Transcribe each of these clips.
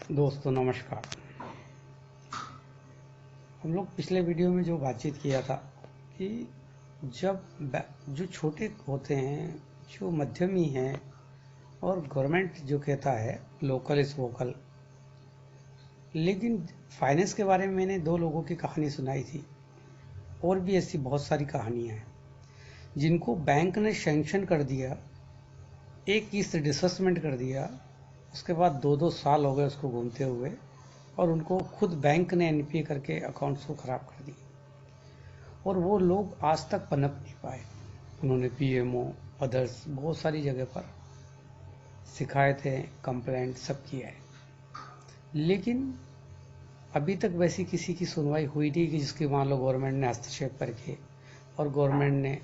दोस्तों नमस्कार। हम लोग पिछले वीडियो में जो बातचीत किया था कि जो छोटे होते हैं, जो मध्यमी हैं, और गवर्नमेंट जो कहता है लोकल इज वोकल, लेकिन फाइनेंस के बारे में मैंने दो लोगों की कहानी सुनाई थी। और भी ऐसी बहुत सारी कहानियां हैं जिनको बैंक ने सैंक्शन कर दिया, एक किस्त डिसबर्समेंट कर दिया, उसके बाद 2-2 साल हो गए उसको घूमते हुए, और उनको खुद बैंक ने एनपीए करके अकाउंट्स को ख़राब कर दिए, और वो लोग आज तक पनप नहीं पाए। उन्होंने पीएमओ, अदर्स बहुत सारी जगह पर सिखाए थे, कंप्लेंट सब किया है, लेकिन अभी तक वैसी किसी की सुनवाई हुई नहीं कि जिसकी मान लो गवर्नमेंट ने हस्तक्षेप करके और गवर्नमेंट ने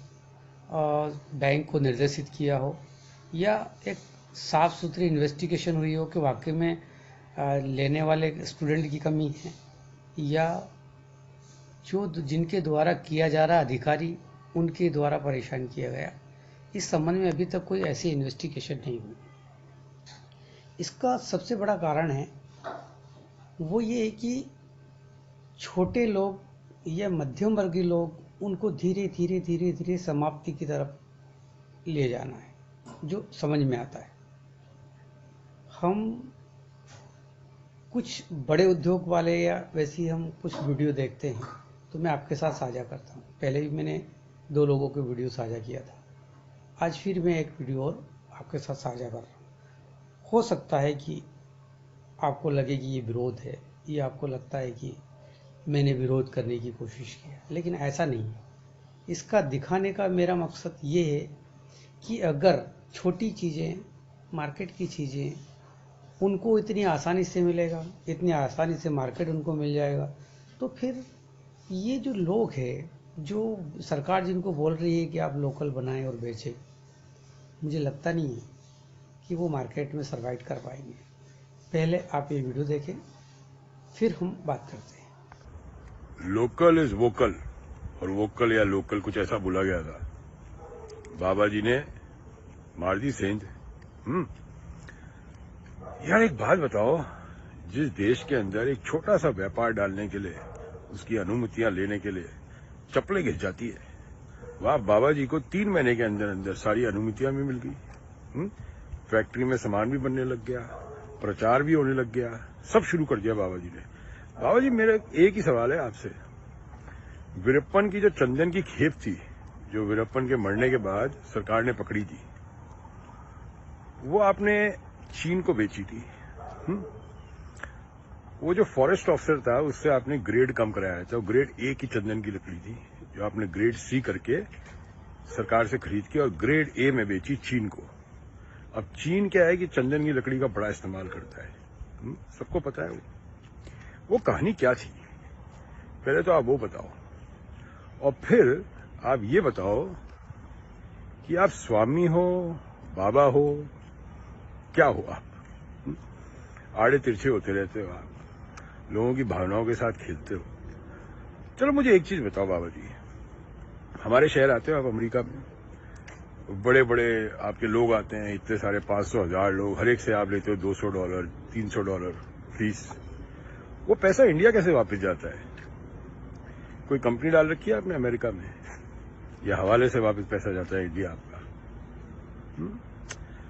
बैंक को निर्देशित किया हो, या एक साफ सुथरी इन्वेस्टिगेशन हुई हो कि वाकई में लेने वाले स्टूडेंट की कमी है, या जो जिनके द्वारा किया जा रहा अधिकारी उनके द्वारा परेशान किया गया। इस संबंध में अभी तक कोई ऐसी इन्वेस्टिगेशन नहीं हुई। इसका सबसे बड़ा कारण है वो ये है कि छोटे लोग या मध्यम वर्गीय लोग, उनको धीरे धीरे धीरे धीरे समाप्ति की तरफ ले जाना है, जो समझ में आता है। हम कुछ बड़े उद्योग वाले या वैसी हम कुछ वीडियो देखते हैं तो मैं आपके साथ साझा करता हूँ। पहले भी मैंने 2 लोगों के वीडियो साझा किया था, आज फिर मैं एक वीडियो और आपके साथ साझा कर रहा हूँ। हो सकता है कि आपको लगे कि ये विरोध है, या आपको लगता है कि मैंने विरोध करने की कोशिश किया, लेकिन ऐसा नहीं है। इसका दिखाने का मेरा मकसद ये है कि अगर छोटी चीज़ें, मार्केट की चीज़ें उनको इतनी आसानी से मिलेगा, इतनी आसानी से मार्केट उनको मिल जाएगा, तो फिर ये जो लोग हैं, जो सरकार जिनको बोल रही है कि आप लोकल बनाएं और बेचें, मुझे लगता नहीं है कि वो मार्केट में सर्वाइव कर पाएंगे। पहले आप ये वीडियो देखें, फिर हम बात करते हैं। लोकल इज वोकल, और वोकल या लोकल कुछ ऐसा बोला गया था। बाबा जी ने मार दी सेंध। यार एक बात बताओ, जिस देश के अंदर एक छोटा सा व्यापार डालने के लिए, उसकी अनुमतियां लेने के लिए चप्पलें घिस जाती है, वहां बाबा जी को 3 महीने के अंदर अंदर सारी अनुमतियां भी मिल गई। फैक्ट्री में सामान भी बनने लग गया, प्रचार भी होने लग गया, सब शुरू कर दिया बाबा जी ने। बाबा जी, मेरा एक ही सवाल है आपसे। वीरप्पन की जो चंदन की खेप थी, जो वीरप्पन के मरने के बाद सरकार ने पकड़ी थी, वो आपने चीन को बेची थी। वो जो फॉरेस्ट ऑफिसर था उससे आपने ग्रेड कम कराया था, वो ग्रेड ए की चंदन की लकड़ी थी, जो आपने ग्रेड सी करके सरकार से खरीद के और ग्रेड ए में बेची चीन को। अब चीन क्या है कि चंदन की लकड़ी का बड़ा इस्तेमाल करता है, सबको पता है। वो कहानी क्या थी, पहले तो आप वो बताओ, और फिर आप ये बताओ कि आप स्वामी हो, बाबा हो, क्या हो आप? आड़े तिरछे होते रहते हो आप, लोगों की भावनाओं के साथ खेलते हो। चलो मुझे एक चीज बताओ बाबा जी, हमारे शहर आते हो आप अमेरिका में, बड़े बड़े आपके लोग आते हैं, इतने सारे 500,000 लोग, हर एक से आप लेते हो $200, $300 फीस। वो पैसा इंडिया कैसे वापस जाता है? कोई कंपनी डाल रखी है आपने अमेरिका में, या हवाले से वापस पैसा जाता है इंडिया आपका?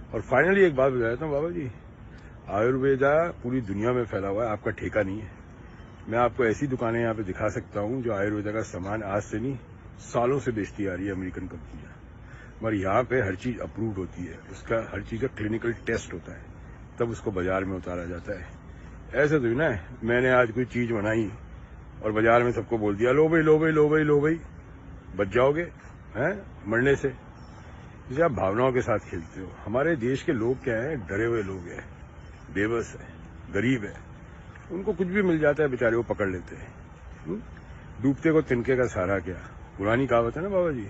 और फाइनली एक बात बता देता हूँ बाबा जी, आयुर्वेदा पूरी दुनिया में फैला हुआ है, आपका ठेका नहीं है। मैं आपको ऐसी दुकानें यहाँ पे दिखा सकता हूँ जो आयुर्वेदा का सामान आज से नहीं, सालों से बेचती आ रही है अमेरिकन कंपनियां, मगर यहाँ पे हर चीज अप्रूव्ड होती है, उसका हर चीज का क्लिनिकल टेस्ट होता है, तब उसको बाजार में उतारा जाता है। ऐसे तो ना मैंने आज कोई चीज बनाई और बाजार में सबको बोल दिया लो भाई लो भाई लो भाई लो भाई, बच जाओगे हैं मरने से। जिसे आप भावनाओं के साथ खेलते हो। हमारे देश के लोग क्या है, डरे हुए लोग हैं, बेबस है, गरीब है, उनको कुछ भी मिल जाता है, बेचारे वो पकड़ लेते हैं। डूबते को तिनके का सहारा क्या, पुरानी कहावत है ना बाबा जी।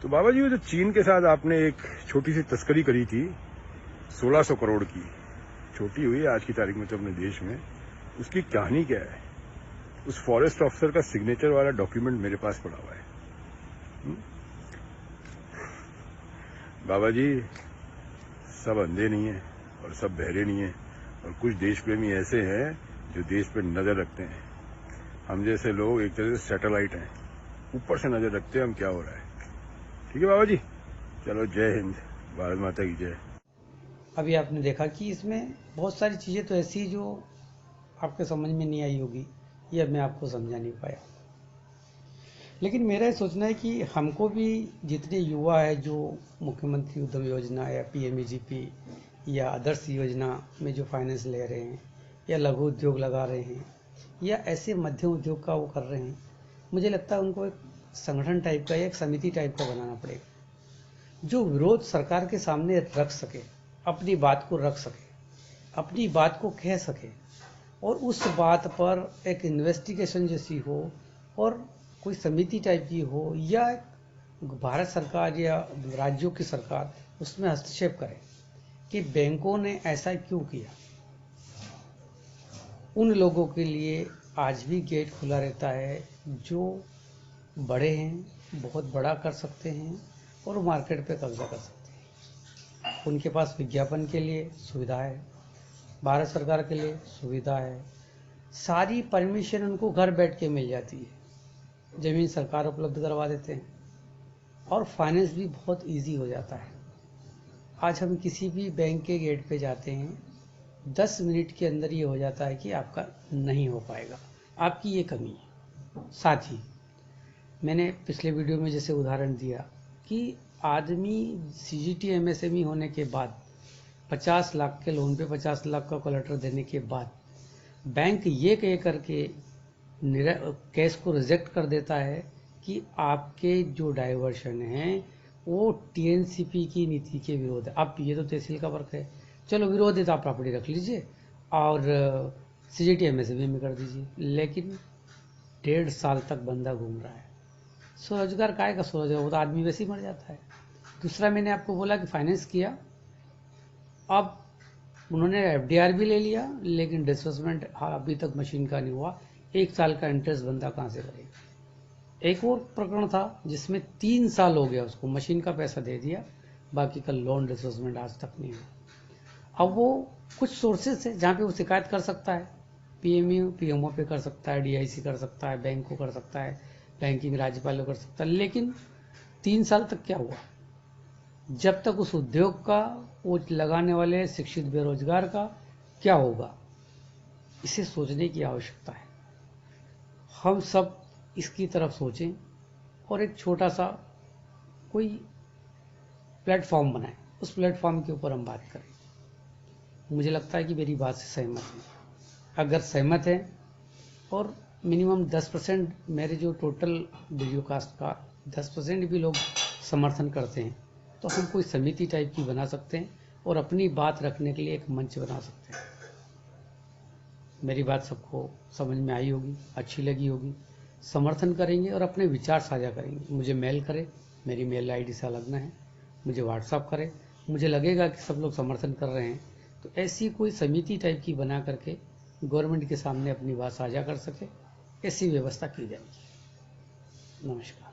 तो बाबा जी, वो जो चीन के साथ आपने एक छोटी सी तस्करी करी थी 1600 करोड़ की, छोटी हुई है आज की तारीख में तो अपने देश में, उसकी कहानी क्या है? उस फॉरेस्ट ऑफिसर का सिग्नेचर वाला डॉक्यूमेंट मेरे पास पड़ा हुआ है। बाबा जी, सब अंधे नहीं है और सब बहरे नहीं है, और कुछ देश प्रेमी ऐसे हैं जो देश पर नजर रखते हैं। हम जैसे लोग एक तरह से सैटेलाइट हैं, ऊपर से नजर रखते हैं हम क्या हो रहा है। ठीक है बाबा जी, चलो जय हिंद, भारत माता की जय। अभी आपने देखा कि इसमें बहुत सारी चीज़ें तो ऐसी जो आपके समझ में नहीं आई होगी, ये मैं आपको समझा नहीं पाया। लेकिन मेरा ये सोचना है कि हमको भी जितने युवा है जो मुख्यमंत्री उद्यम योजना या पीएमईजीपी या आदर्श योजना में जो फाइनेंस ले रहे हैं या लघु उद्योग लगा रहे हैं या ऐसे मध्यम उद्योग का वो कर रहे हैं, मुझे लगता है उनको एक संगठन टाइप का या एक समिति टाइप का बनाना पड़ेगा जो विरोध सरकार के सामने रख सके, अपनी बात को रख सके, अपनी बात को कह सके और उस बात पर एक इन्वेस्टिगेशन जैसी हो और कोई समिति टाइप की हो या भारत सरकार या राज्यों की सरकार उसमें हस्तक्षेप करे कि बैंकों ने ऐसा क्यों किया। उन लोगों के लिए आज भी गेट खुला रहता है जो बड़े हैं, बहुत बड़ा कर सकते हैं और मार्केट पे कब्जा कर सकते हैं। उनके पास विज्ञापन के लिए सुविधा है, भारत सरकार के लिए सुविधा है, सारी परमिशन उनको घर बैठ के मिल जाती है, ज़मीन सरकार उपलब्ध करवा देते हैं और फाइनेंस भी बहुत इजी हो जाता है। आज हम किसी भी बैंक के गेट पे जाते हैं, 10 मिनट के अंदर ये हो जाता है कि आपका नहीं हो पाएगा, आपकी ये कमी है। साथ ही मैंने पिछले वीडियो में जैसे उदाहरण दिया कि आदमी सीजीटी एमएसएमई होने के बाद 50 लाख के लोन पे 50 लाख का कोलेटरल देने के बाद बैंक ये कह करके केस को रिजेक्ट कर देता है कि आपके जो डाइवर्शन हैं वो टीएनसीपी की नीति के विरोध है। अब ये तो तहसील का वर्क है, चलो विरोध है तो आप प्रॉपर्टी रख लीजिए और सीजीटी एमएसएमई में कर दीजिए, लेकिन 1.5 साल तक बंदा घूम रहा है। स्वरोजगार काय का स्वरोजगार, वो तो आदमी वैसे ही मर जाता है। दूसरा मैंने आपको बोला कि फाइनेंस किया, अब उन्होंने एफडीआर भी ले लिया लेकिन डिसबर्समेंट अभी तक मशीन का नहीं हुआ। 1 साल का इंटरेस्ट बंदा कहाँ से भरेगा। एक और प्रकरण था जिसमें 3 साल हो गया, उसको मशीन का पैसा दे दिया, बाकी का लोन डिसबर्समेंट आज तक नहीं हुआ। अब वो कुछ सोर्सेस है जहाँ पे वो शिकायत कर सकता है, पीएमओ पे कर सकता है, डीआईसी कर सकता है, बैंक को कर सकता है, बैंकिंग राज्यपाल को कर सकता है, लेकिन 3 साल तक क्या हुआ। जब तक उस उद्योग का, वो लगाने वाले शिक्षित बेरोजगार का क्या होगा, इसे सोचने की आवश्यकता है। हम सब इसकी तरफ सोचें और एक छोटा सा कोई प्लेटफॉर्म बनाएं, उस प्लेटफॉर्म के ऊपर हम बात करें। मुझे लगता है कि मेरी बात से सहमत हैं। अगर सहमत हैं और मिनिमम 10% मेरे जो टोटल वीडियो कास्ट का 10% भी लोग समर्थन करते हैं तो हम कोई समिति टाइप की बना सकते हैं और अपनी बात रखने के लिए एक मंच बना सकते हैं। मेरी बात सबको समझ में आई होगी, अच्छी लगी होगी, समर्थन करेंगे और अपने विचार साझा करेंगे। मुझे मेल करें, मेरी मेल आईडी से लगना है, मुझे व्हाट्सअप करें। मुझे लगेगा कि सब लोग समर्थन कर रहे हैं तो ऐसी कोई समिति टाइप की बना करके गवर्नमेंट के सामने अपनी बात साझा कर सके, ऐसी व्यवस्था की जाएगी। नमस्कार।